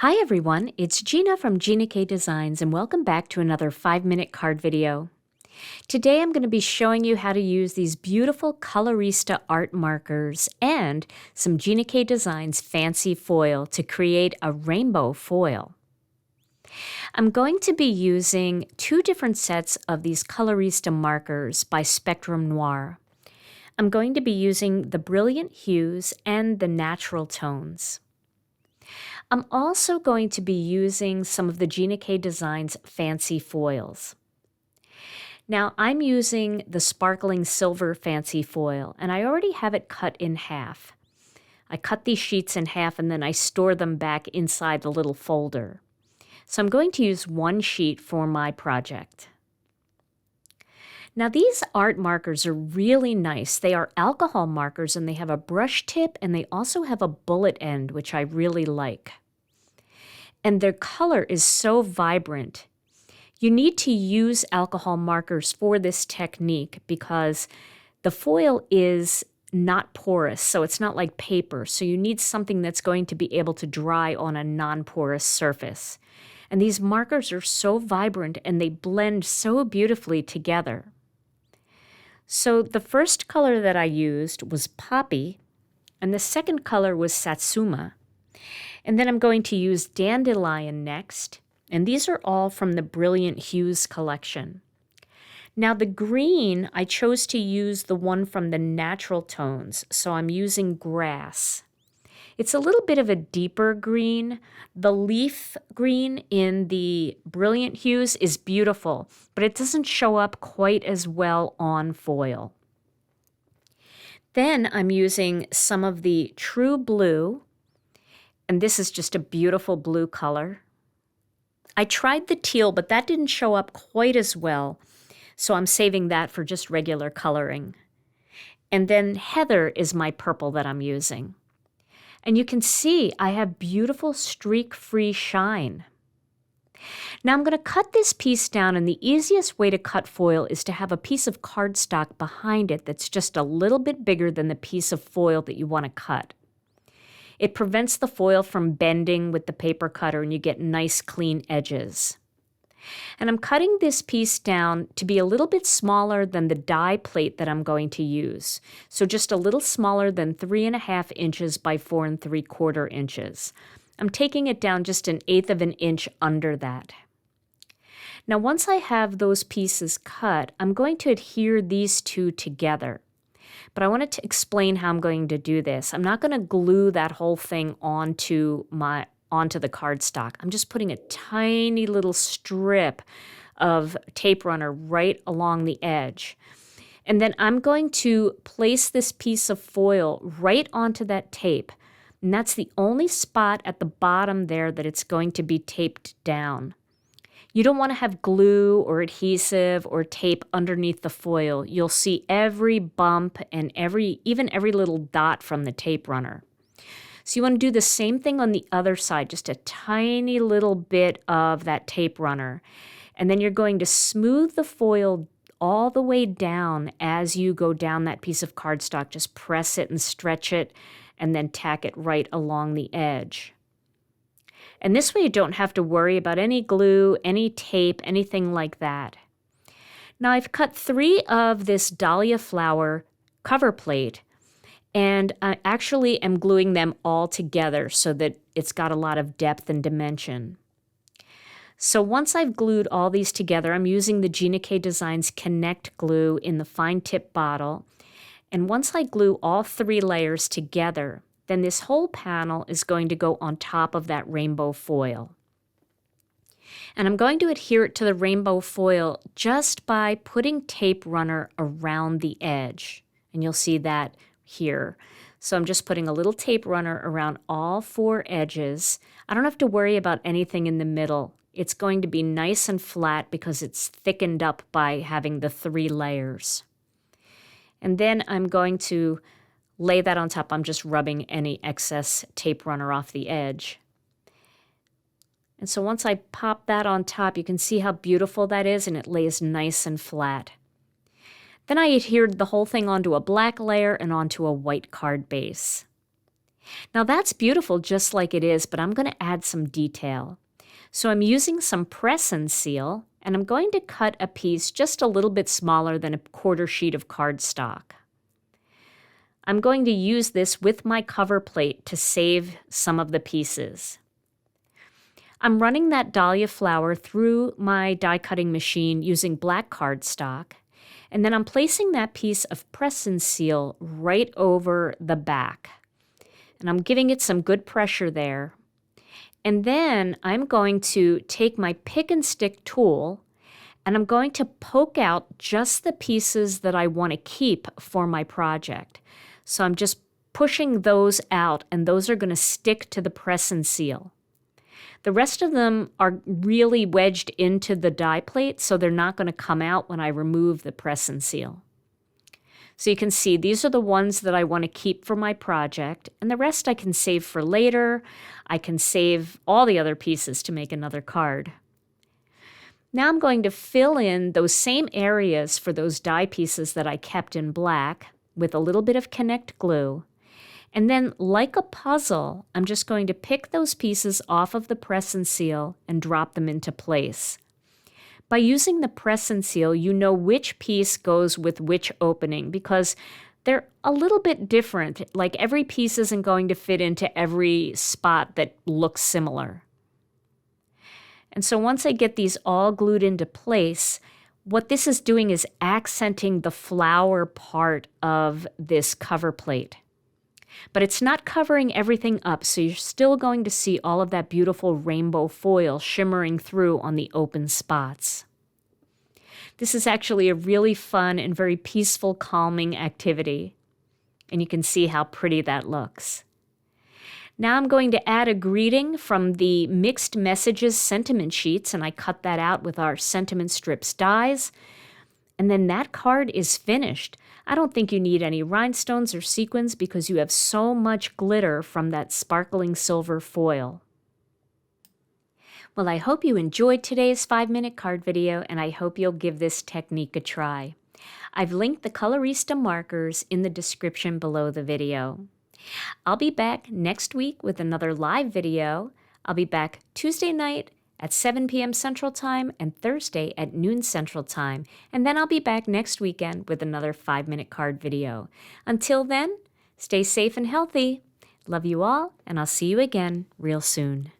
Hi everyone, it's Gina from Gina K Designs and welcome back to another 5-minute card video. Today I'm going to be showing you how to use these beautiful Colorista art markers and some Gina K Designs fancy foil to create a rainbow foil. I'm going to be using two different sets of these Colorista markers by Spectrum Noir. I'm going to be using the Brilliant Hues and the Natural Tones. I'm also going to be using some of the Gina K Designs fancy foils. Now I'm using the sparkling silver fancy foil and I already have it cut in half. I cut these sheets in half and then I store them back inside the little folder. So I'm going to use one sheet for my project. Now these art markers are really nice. They are alcohol markers and they have a brush tip and they also have a bullet end, which I really like. And their color is so vibrant. You need to use alcohol markers for this technique because the foil is not porous, so it's not like paper. So you need something that's going to be able to dry on a non-porous surface. And these markers are so vibrant and they blend so beautifully together. So the first color that I used was Poppy, and the second color was Satsuma. And then I'm going to use Dandelion next, and these are all from the Brilliant Hues collection. Now the green, I chose to use the one from the Natural Tones, so I'm using Grass. It's a little bit of a deeper green. The leaf green in the Brilliant Hues is beautiful, but it doesn't show up quite as well on foil. Then I'm using some of the True Blue, and this is just a beautiful blue color. I tried the teal, but that didn't show up quite as well, so I'm saving that for just regular coloring. And then Heather is my purple that I'm using. And you can see I have beautiful streak-free shine. Now I'm going to cut this piece down, and the easiest way to cut foil is to have a piece of cardstock behind it that's just a little bit bigger than the piece of foil that you want to cut. It prevents the foil from bending with the paper cutter and you get nice clean edges. And I'm cutting this piece down to be a little bit smaller than the die plate that I'm going to use. So just a little smaller than 3.5 inches by 4 3/4 inches. I'm taking it down just 1/8 of an inch under that. Now once I have those pieces cut, I'm going to adhere these two together. But I wanted to explain how I'm going to do this. I'm not going to glue that whole thing onto the cardstock. I'm just putting a tiny little strip of tape runner right along the edge. And then I'm going to place this piece of foil right onto that tape. And that's the only spot at the bottom there that it's going to be taped down. You don't want to have glue or adhesive or tape underneath the foil. You'll see every bump and even every little dot from the tape runner. So you want to do the same thing on the other side, just a tiny little bit of that tape runner. And then you're going to smooth the foil all the way down as you go down that piece of cardstock. Just press it and stretch it and then tack it right along the edge. And this way you don't have to worry about any glue, any tape, anything like that. Now I've cut 3 of this Dahlia flower cover plate, and I actually am gluing them all together so that it's got a lot of depth and dimension. So once I've glued all these together, I'm using the Gina K Designs Connect glue in the fine tip bottle. And once I glue all 3 layers together, then this whole panel is going to go on top of that rainbow foil. And I'm going to adhere it to the rainbow foil just by putting tape runner around the edge. And you'll see that here. So I'm just putting a little tape runner around all 4 edges. I don't have to worry about anything in the middle. It's going to be nice and flat because it's thickened up by having the 3 layers. And then I'm going to lay that on top. I'm just rubbing any excess tape runner off the edge. And so once I pop that on top, you can see how beautiful that is, and it lays nice and flat. Then I adhered the whole thing onto a black layer and onto a white card base. Now that's beautiful just like it is, but I'm going to add some detail. So I'm using some press and seal, and I'm going to cut a piece just a little bit smaller than a quarter sheet of cardstock. I'm going to use this with my cover plate to save some of the pieces. I'm running that dahlia flower through my die cutting machine using black cardstock, and then I'm placing that piece of press and seal right over the back. And I'm giving it some good pressure there. And then I'm going to take my pick and stick tool, and I'm going to poke out just the pieces that I want to keep for my project. So I'm just pushing those out, and those are going to stick to the press and seal. The rest of them are really wedged into the die plate, so they're not going to come out when I remove the press and seal. So you can see these are the ones that I want to keep for my project, and the rest I can save for later. I can save all the other pieces to make another card. Now I'm going to fill in those same areas for those die pieces that I kept in black with a little bit of Connect glue. And then, like a puzzle, I'm just going to pick those pieces off of the press and seal and drop them into place. By using the press and seal, you know which piece goes with which opening because they're a little bit different. Like every piece isn't going to fit into every spot that looks similar. And so once I get these all glued into place, what this is doing is accenting the flower part of this cover plate. But it's not covering everything up, so you're still going to see all of that beautiful rainbow foil shimmering through on the open spots. This is actually a really fun and very peaceful, calming activity. And you can see how pretty that looks. Now I'm going to add a greeting from the Mixed Messages sentiment sheets, and I cut that out with our sentiment strips dies. And then that card is finished. I don't think you need any rhinestones or sequins because you have so much glitter from that sparkling silver foil. Well, I hope you enjoyed today's 5-minute card video, and I hope you'll give this technique a try. I've linked the Colorista markers in the description below the video. I'll be back next week with another live video. I'll be back Tuesday night at 7 p.m. Central Time and Thursday at noon Central Time. And then I'll be back next weekend with another 5-minute card video. Until then, stay safe and healthy. Love you all, and I'll see you again real soon.